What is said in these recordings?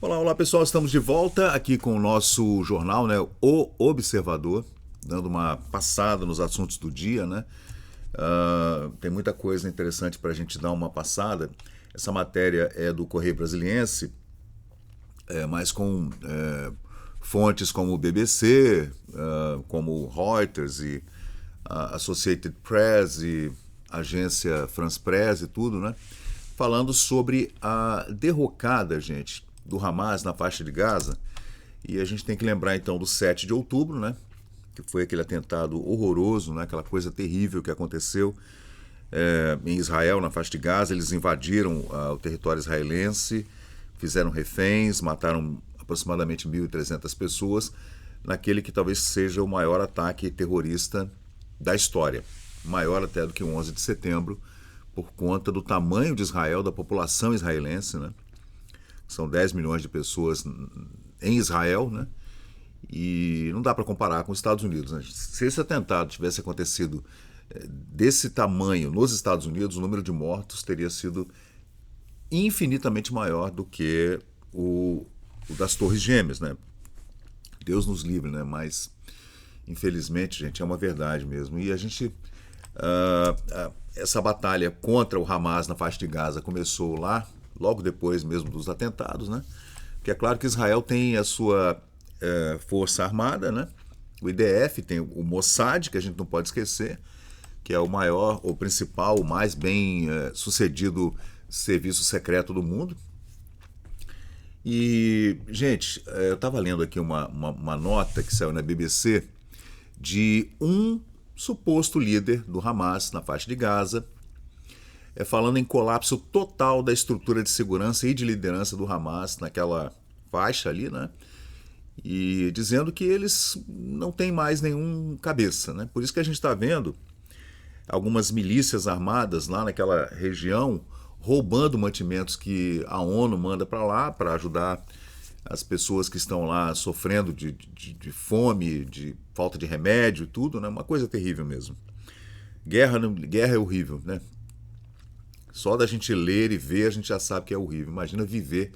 Olá, olá pessoal, estamos de volta aqui com o nosso jornal, né, O Observador, dando uma passada nos assuntos do dia, né? Tem muita coisa interessante para a gente dar uma passada. Essa matéria é do Correio Brasiliense, mas com fontes como o BBC, como Reuters e a Associated Press e a agência France Press e tudo, né? Falando sobre a derrocada, gente, do Hamas na faixa de Gaza. E a gente tem que lembrar então do 7 de outubro, né? Que foi aquele atentado horroroso, né? Aquela coisa terrível que aconteceu em Israel, na faixa de Gaza. Eles invadiram o território israelense, fizeram reféns, mataram aproximadamente 1.300 pessoas naquele que talvez seja o maior ataque terrorista da história. Maior até do que o 11 de setembro, por conta do tamanho de Israel, da população israelense, né? São 10 milhões de pessoas em Israel, né? E não dá para comparar com os Estados Unidos, né? Se esse atentado tivesse acontecido desse tamanho nos Estados Unidos, o número de mortos teria sido infinitamente maior do que o das Torres Gêmeas, né? Deus nos livre, né? Mas, infelizmente, gente, é uma verdade mesmo. E a gente... essa batalha contra o Hamas na faixa de Gaza começou lá, logo depois mesmo dos atentados, né? Porque é claro que Israel tem a sua força armada, né? O IDF, tem o Mossad, que a gente não pode esquecer, que é o maior, o principal, o mais bem sucedido serviço secreto do mundo. E, gente, eu estava lendo aqui uma nota que saiu na BBC de um suposto líder do Hamas na faixa de Gaza, falando em colapso total da estrutura de segurança e de liderança do Hamas naquela faixa ali, né? E dizendo que eles não têm mais nenhum cabeça, né? Por isso que a gente está vendo algumas milícias armadas lá naquela região roubando mantimentos que a ONU manda para lá para ajudar as pessoas que estão lá sofrendo de fome, de falta de remédio e tudo, né? Uma coisa terrível mesmo. Guerra é horrível, né? Só da gente ler e ver a gente já sabe que é horrível. Imagina viver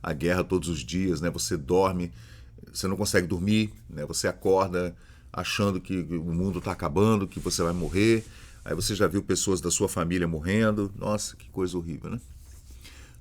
a guerra todos os dias, né? Você dorme, você não consegue dormir, né? Você acorda achando que o mundo está acabando, que você vai morrer. Aí você já viu pessoas da sua família morrendo. Nossa, que coisa horrível, né?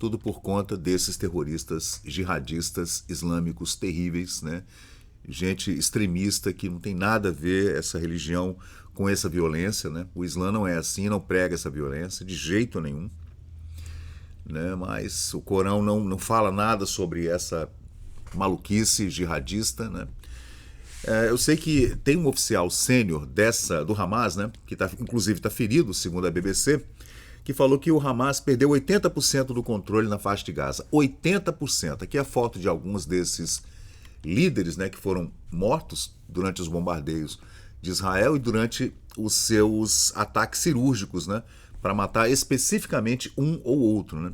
Tudo por conta desses terroristas jihadistas islâmicos terríveis, né? Gente extremista que não tem nada a ver essa religião com essa violência, né? O Islã não é assim, não prega essa violência de jeito nenhum, né? Mas o Corão não fala nada sobre essa maluquice jihadista, né? Eu sei que tem um oficial sênior do Hamas, né? Que inclusive está ferido, segundo a BBC, que falou que o Hamas perdeu 80% do controle na faixa de Gaza. 80%. Aqui é a foto de alguns desses líderes, né, que foram mortos durante os bombardeios de Israel e durante os seus ataques cirúrgicos, né, para matar especificamente um ou outro, né?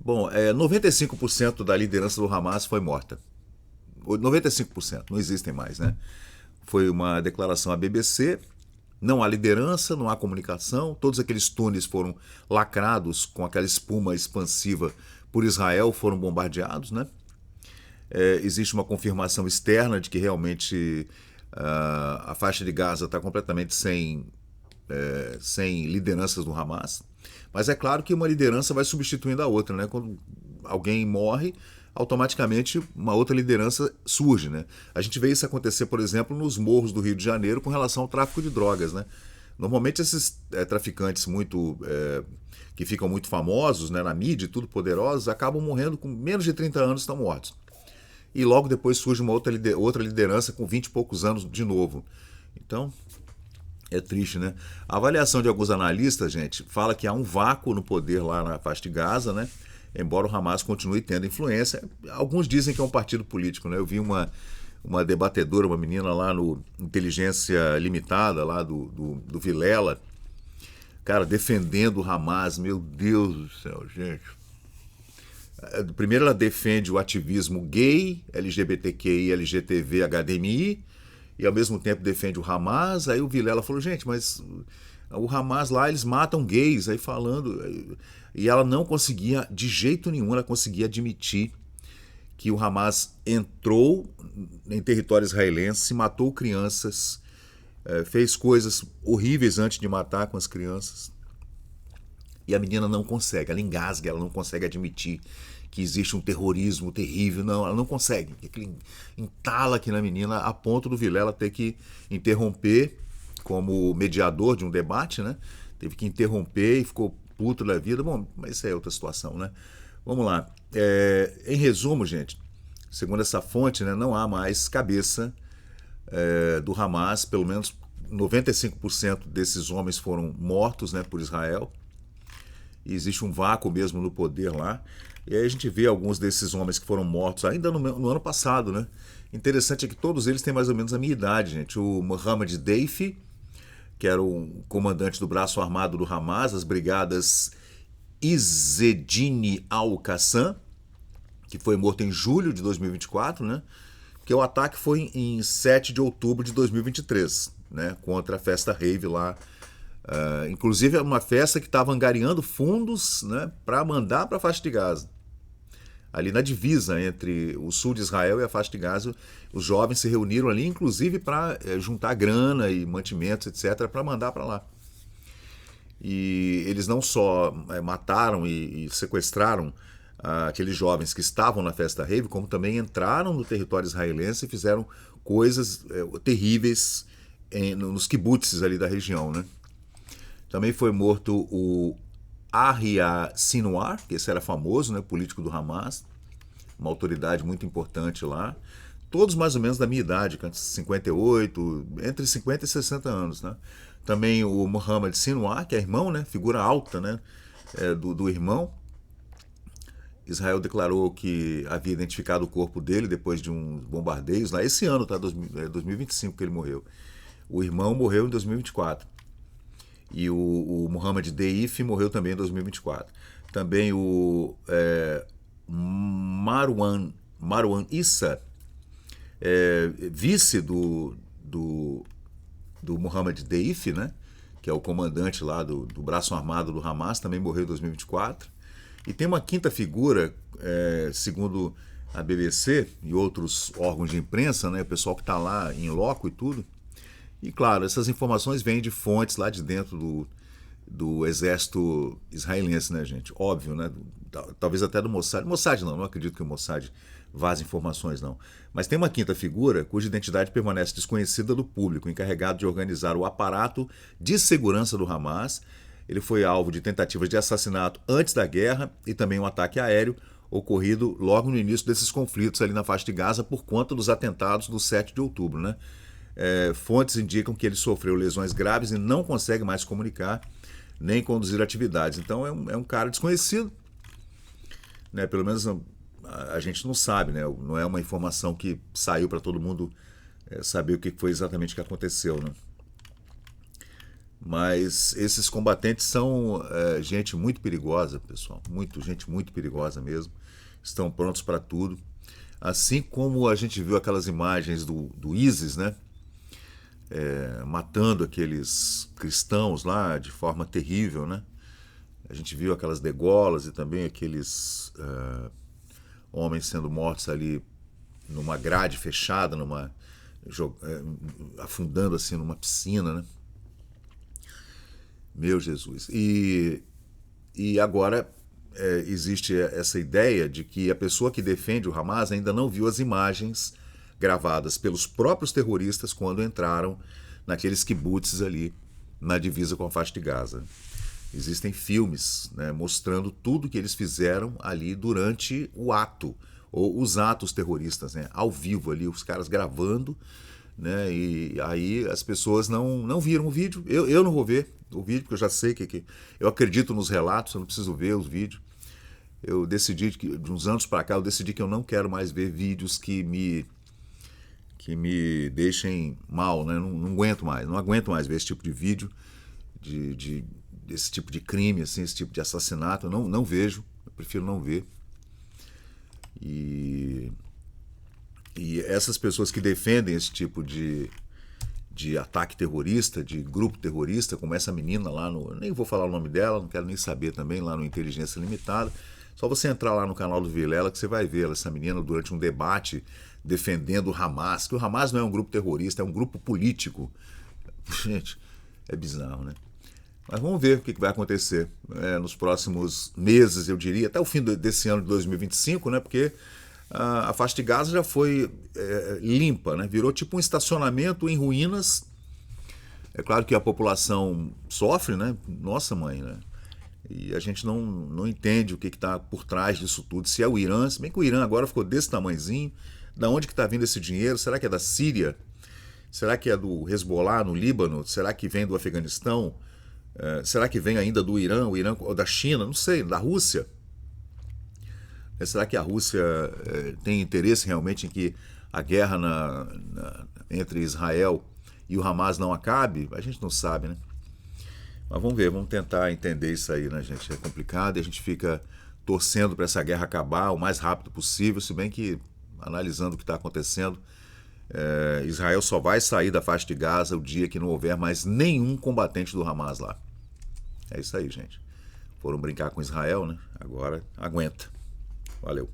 Bom, 95% da liderança do Hamas foi morta. 95%, não existem mais, né? Foi uma declaração à BBC. Não há liderança, não há comunicação, todos aqueles túneis foram lacrados com aquela espuma expansiva por Israel, foram bombardeados, né? Existe uma confirmação externa de que realmente a faixa de Gaza está completamente sem lideranças do Hamas. Mas é claro que uma liderança vai substituindo a outra, né? Quando alguém morre, automaticamente uma outra liderança surge, né? A gente vê isso acontecer, por exemplo, nos morros do Rio de Janeiro com relação ao tráfico de drogas, né? Normalmente esses traficantes que ficam muito famosos, né, na mídia e tudo, poderosos, acabam morrendo com menos de 30 anos, estão mortos. E logo depois surge uma outra liderança com 20 e poucos anos de novo. Então, é triste, né? A avaliação de alguns analistas, gente, fala que há um vácuo no poder lá na faixa de Gaza, né? Embora o Hamas continue tendo influência. Alguns dizem que é um partido político, né? Eu vi uma debatedora, uma menina lá no Inteligência Limitada, lá do Vilela, cara, defendendo o Hamas. Meu Deus do céu, gente. Primeiro ela defende o ativismo gay, LGBTQI, LGTV, HDMI, e ao mesmo tempo defende o Hamas. Aí o Vilela falou, gente, mas O Hamas lá, eles matam gays, aí falando. E ela não conseguia, de jeito nenhum, ela conseguia admitir que o Hamas entrou em território israelense, matou crianças, fez coisas horríveis antes de matar com as crianças. E a menina não consegue, ela engasga, ela não consegue admitir que existe um terrorismo terrível. Não, ela não consegue. Aquilo entala aqui na menina a ponto do Vilela ter que interromper como mediador de um debate, né? Teve que interromper e ficou puto da vida. Bom, mas isso é outra situação, né? Vamos lá. Em resumo, gente, segundo essa fonte, né, não há mais cabeça do Hamas, pelo menos 95% desses homens foram mortos, né, por Israel. E existe um vácuo mesmo no poder lá. E aí a gente vê alguns desses homens que foram mortos ainda no ano passado, né? Interessante é que todos eles têm mais ou menos a minha idade, gente. O Mohammed Deif, que era o comandante do braço armado do Hamas, as brigadas Izzedine al-Qassam, que foi morto em julho de 2024, né? Porque o ataque foi em 7 de outubro de 2023, né? Contra a festa rave lá. Inclusive é uma festa que estava angariando fundos, né, para mandar para a faixa de Gaza. Ali na divisa entre o sul de Israel e a faixa de Gaza, os jovens se reuniram ali, inclusive para juntar grana e mantimentos, etc., para mandar para lá. E eles não só mataram e sequestraram aqueles jovens que estavam na festa rave, como também entraram no território israelense e fizeram coisas terríveis nos kibutzes ali da região, né? Também foi morto o Yahya Sinwar, que esse era famoso, né, político do Hamas, uma autoridade muito importante lá. Todos mais ou menos da minha idade, 58, entre 50 e 60 anos, né? Também o Mohammed Sinwar, que é irmão, né, figura alta, né, do irmão. Israel declarou que havia identificado o corpo dele depois de uns bombardeios lá. Esse ano, tá? 2025 que ele morreu. O irmão morreu em 2024. E o Mohammed Deif morreu também em 2024. Também o Marwan Issa, vice do Mohammed Deif, né, que é o comandante lá do braço armado do Hamas, também morreu em 2024. E tem uma quinta figura, segundo a BBC e outros órgãos de imprensa, né, o pessoal que está lá em loco e tudo. E claro, essas informações vêm de fontes lá de dentro do exército israelense, né, gente? Óbvio, né? Talvez até do Mossad. Mossad não acredito que o Mossad vaze informações, não. Mas tem uma quinta figura cuja identidade permanece desconhecida do público, encarregado de organizar o aparato de segurança do Hamas. Ele foi alvo de tentativas de assassinato antes da guerra e também um ataque aéreo ocorrido logo no início desses conflitos ali na faixa de Gaza por conta dos atentados do 7 de outubro, né? Fontes indicam que ele sofreu lesões graves e não consegue mais se comunicar nem conduzir atividades. Então é um cara desconhecido, né? Pelo menos a gente não sabe, né? Não é uma informação que saiu para todo mundo saber o que foi exatamente que aconteceu, né? Mas esses combatentes são gente muito perigosa, pessoal, gente muito perigosa mesmo. Estão prontos para tudo. Assim como a gente viu aquelas imagens do ISIS, né? Matando aqueles cristãos lá de forma terrível, né? A gente viu aquelas degolas e também aqueles homens sendo mortos ali numa grade fechada, afundando assim numa piscina, né? Meu Jesus. E agora existe essa ideia de que a pessoa que defende o Hamas ainda não viu as imagens gravadas pelos próprios terroristas quando entraram naqueles kibutzes ali na divisa com a faixa de Gaza. Existem filmes, né, mostrando tudo que eles fizeram ali durante o ato, ou os atos terroristas, né, ao vivo ali, os caras gravando, né, e aí as pessoas não viram o vídeo. Eu não vou ver o vídeo, porque eu já sei que eu acredito nos relatos, eu não preciso ver os vídeos. Eu decidi, de uns anos para cá, eu decidi que eu não quero mais ver vídeos que me deixem mal, né? Não aguento mais ver esse tipo de vídeo, desse tipo de crime, assim, esse tipo de assassinato. Eu não vejo, eu prefiro não ver. E essas pessoas que defendem esse tipo de de ataque terrorista, de grupo terrorista, como essa menina lá no... Nem vou falar o nome dela, não quero nem saber também, lá no Inteligência Limitada. Só você entrar lá no canal do Vilela que você vai ver essa menina durante um debate defendendo o Hamas, que o Hamas não é um grupo terrorista, é um grupo político. Gente, é bizarro, né? Mas vamos ver o que vai acontecer nos próximos meses, eu diria, até o fim desse ano de 2025, né? Porque a faixa de Gaza já foi limpa, né? Virou tipo um estacionamento em ruínas. É claro que a população sofre, né? Nossa mãe, né? E a gente não entende o que está por trás disso tudo. Se é o Irã, se bem que o Irã agora ficou desse tamanhozinho. Da onde que está vindo esse dinheiro? Será que é da Síria? Será que é do Hezbollah no Líbano? Será que vem do Afeganistão? Será que vem ainda do Irã, ou da China? Não sei, da Rússia? Será que a Rússia tem interesse realmente em que a guerra entre Israel e o Hamas não acabe? A gente não sabe, né? Mas vamos ver, vamos tentar entender isso aí, né, gente? É complicado e a gente fica torcendo para essa guerra acabar o mais rápido possível, se bem que, analisando o que está acontecendo, Israel só vai sair da faixa de Gaza o dia que não houver mais nenhum combatente do Hamas lá. É isso aí, gente. Foram brincar com Israel, né? Agora aguenta. Valeu.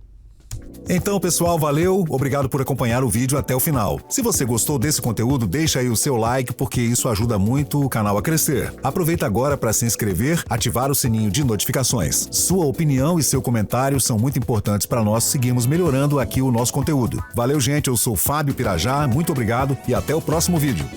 Então, pessoal, valeu, obrigado por acompanhar o vídeo até o final. Se você gostou desse conteúdo, deixa aí o seu like, porque isso ajuda muito o canal a crescer. Aproveita agora para se inscrever, ativar o sininho de notificações. Sua opinião e seu comentário são muito importantes para nós seguirmos melhorando aqui o nosso conteúdo. Valeu, gente, eu sou Fábio Pirajá, muito obrigado e até o próximo vídeo.